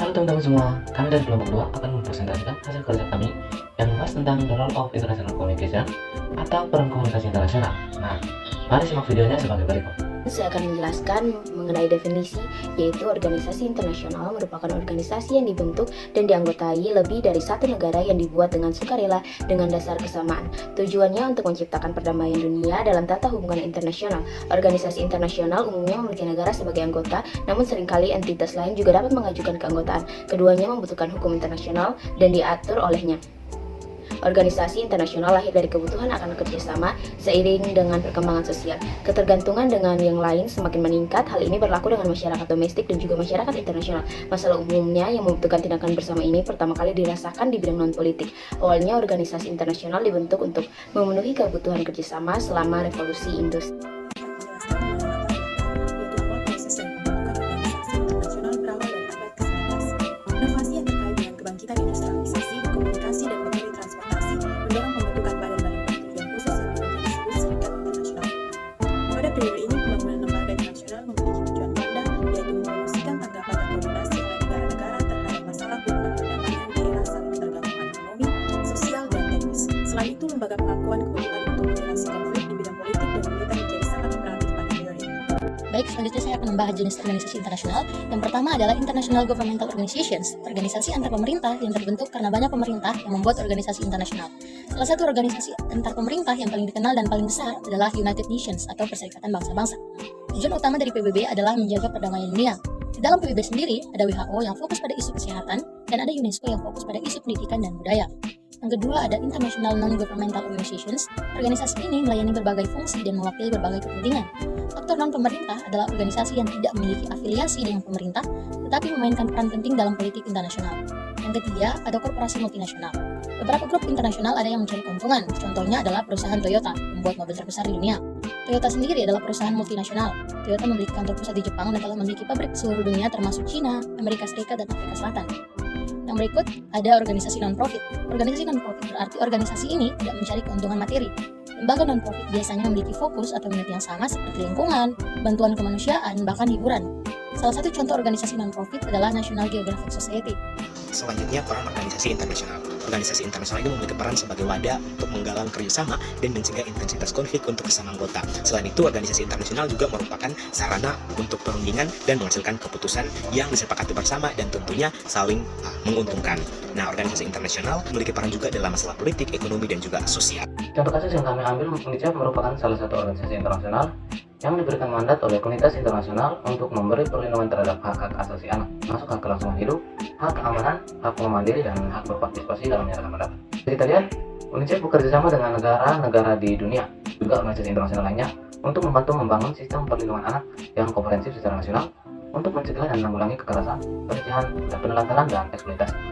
Halo teman-teman semua, kami dari kelompok 2 akan mempresentasikan hasil kerja kami yang membahas tentang the role of international communication atau peran komunikasi internasional. Nah, mari simak videonya sebagai berikut. Saya akan menjelaskan mengenai definisi, yaitu organisasi internasional merupakan organisasi yang dibentuk dan dianggotai lebih dari satu negara yang dibuat dengan sukarela dengan dasar kesamaan. Tujuannya untuk menciptakan perdamaian dunia dalam tata hubungan internasional. Organisasi internasional umumnya memiliki negara sebagai anggota, namun seringkali entitas lain juga dapat mengajukan keanggotaan. Keduanya membutuhkan hukum internasional dan diatur olehnya. Organisasi internasional lahir dari kebutuhan akan kerjasama seiring dengan perkembangan sosial. Ketergantungan dengan yang lain semakin meningkat. Hal ini berlaku dengan masyarakat domestik dan juga masyarakat internasional. Masalah umumnya yang membutuhkan tindakan bersama ini pertama kali dirasakan di bidang non-politik. Awalnya organisasi internasional dibentuk untuk memenuhi kebutuhan kerjasama selama revolusi industri. Inovasi yang terkait dengan kebangkitan industrialisasi, komunikasi, dan teknologi transportasi mendorong pembentukan badan-badan penelitian khusus yang menjadi disebut Serikat Internasional. Pada periode ini, pembangunan lembaga internasional memiliki tujuan ganda, yaitu mempromosikan tanggapan dan koordinasi oleh negara-negara terhadap masalah hubungan perdamaian di era saling ketergantungan ekonomi, sosial, dan teknis. Selain itu, lembaga pengakuan kebutuhan untuk mengatasi konflik di bidang politik dan militer menjadi sangat kooperatif pada periode ini. Baik, selanjutnya saya akan membahas jenis organisasi internasional. Yang pertama adalah International Governmental Organizations, organisasi antar pemerintah yang terbentuk karena banyak pemerintah yang membuat organisasi internasional. Salah satu organisasi antar pemerintah yang paling dikenal dan paling besar adalah United Nations atau Perserikatan Bangsa-Bangsa. Tujuan utama dari PBB adalah menjaga perdamaian dunia. Di dalam PBB sendiri, ada WHO yang fokus pada isu kesehatan, dan ada UNESCO yang fokus pada isu pendidikan dan budaya. Yang kedua ada International Non-Governmental Organizations. Organisasi ini melayani berbagai fungsi dan mewakili berbagai kepentingan. Faktor non-pemerintah adalah organisasi yang tidak memiliki afiliasi dengan pemerintah, tetapi memainkan peran penting dalam politik internasional. Yang ketiga ada korporasi multinasional. Beberapa grup internasional ada yang mencari keuntungan. Contohnya adalah perusahaan Toyota, membuat mobil terbesar di dunia. Toyota sendiri adalah perusahaan multinasional. Toyota memiliki kantor pusat di Jepang dan telah memiliki pabrik di seluruh dunia termasuk China, Amerika Serikat, dan Afrika Selatan. Yang berikut ada organisasi non-profit. Organisasi non-profit berarti organisasi ini tidak mencari keuntungan materi. Lembaga non-profit biasanya memiliki fokus atau minat yang sama seperti lingkungan, bantuan kemanusiaan, bahkan hiburan. Salah satu contoh organisasi non-profit adalah National Geographic Society. Selanjutnya, peran organisasi internasional. Organisasi internasional itu memiliki peran sebagai wadah untuk menggalang kerjasama dan mencegah intensitas konflik untuk sesama anggota. Selain itu, organisasi internasional juga merupakan sarana untuk perundingan dan menghasilkan keputusan yang disepakati bersama dan tentunya saling menguntungkan. Nah, organisasi internasional memiliki peran juga dalam masalah politik, ekonomi, dan juga sosial. Contoh kasus yang kami ambil, UNICEF merupakan salah satu organisasi internasional yang diberikan mandat oleh komunitas internasional untuk memberi perlindungan terhadap hak-hak asasi anak, masuk hak kelangsungan hidup, hak keamanan, hak mandiri, dan hak berpartisipasi dalam menyatakan pendapat. Jadi kita lihat, UNICEF bekerja sama dengan negara-negara di dunia, juga organisasi internasional lainnya, untuk membantu membangun sistem perlindungan anak yang komprehensif secara nasional, untuk mencegah dan menanggulangi kekerasan, pelecehan, dan penelantaran dan eksploitasi.